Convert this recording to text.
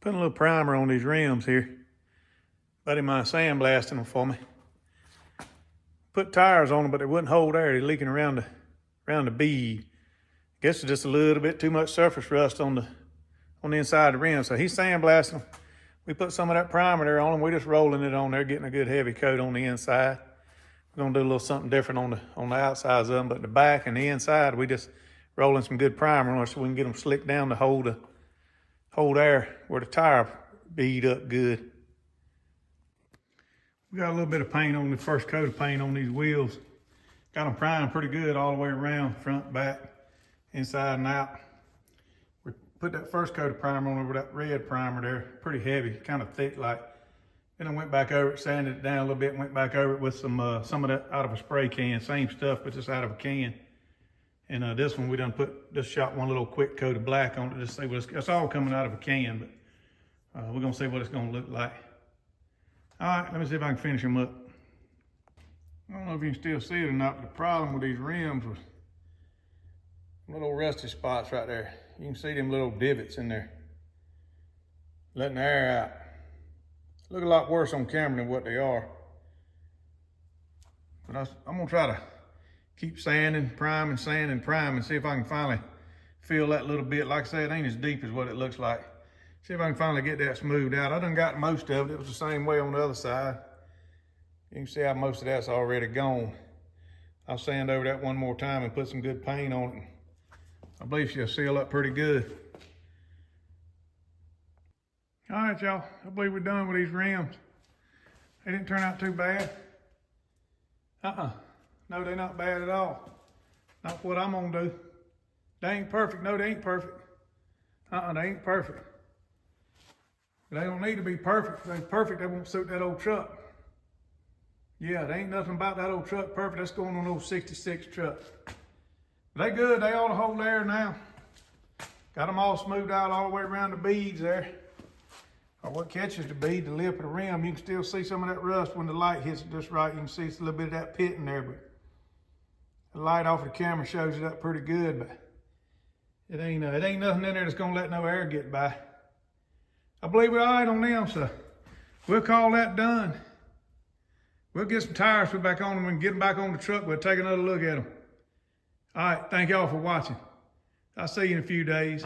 Putting a little primer on these rims here. Buddy of mine sandblasting them for me. Put tires on them, but they wouldn't hold air. They're leaking around the bead. Guess it's just a little bit too much surface rust on the inside of the rim. So he's sandblasting them. We put some of that primer there on them. We're just rolling it on there, getting a good heavy coat on the inside. We're gonna do a little something different on the outsides of them, but the back and the inside, we just rolling some good primer on it so we can get them slicked down to hold air where the tire bead up good. We got a little bit of paint on the first coat of paint on these wheels. Got them primed pretty good all the way around, front, back, inside and out. We put that first coat of primer on over that red primer there, pretty heavy, kind of thick like. Then I went back over it, sanded it down a little bit, went back over it with some of that out of a spray can, same stuff, but just out of a can. And this one we just shot one little quick coat of black on it, just see what it's all coming out of a can, but we're gonna see what it's gonna look like. All right, let me see if I can finish them up. I don't know if you can still see it or not, but the problem with these rims was little rusty spots right there. You can see them little divots in there, letting the air out. Look a lot worse on camera than what they are. But I'm gonna try to keep sanding, priming, see if I can finally fill that little bit. Like I said, it ain't as deep as what it looks like. See if I can finally get that smoothed out. I done got most of it. It was the same way on the other side. You can see how most of that's already gone. I'll sand over that one more time and put some good paint on it. I believe she'll seal up pretty good. All right, y'all. I believe we're done with these rims. They didn't turn out too bad. No, they're not bad at all. Not what I'm gonna do. They ain't perfect. No, they ain't perfect. They ain't perfect. They don't need to be perfect. If they're perfect, they won't suit that old truck. Yeah, there ain't nothing about that old truck perfect. That's going on old 66 truck. They good. They ought to hold air now. Got them all smoothed out all the way around the beads there. Or what catches the bead, the lip of the rim, you can still see some of that rust when the light hits it just right. You can see it's a little bit of that pit in there, but the light off the camera shows it up pretty good, but it ain't nothing in there that's gonna let no air get by. I believe we're all right on them, so we'll call that done. We'll get some tires put back on them and get them back on the truck. We'll take another look at them. All right, thank y'all for watching. I'll see you in a few days.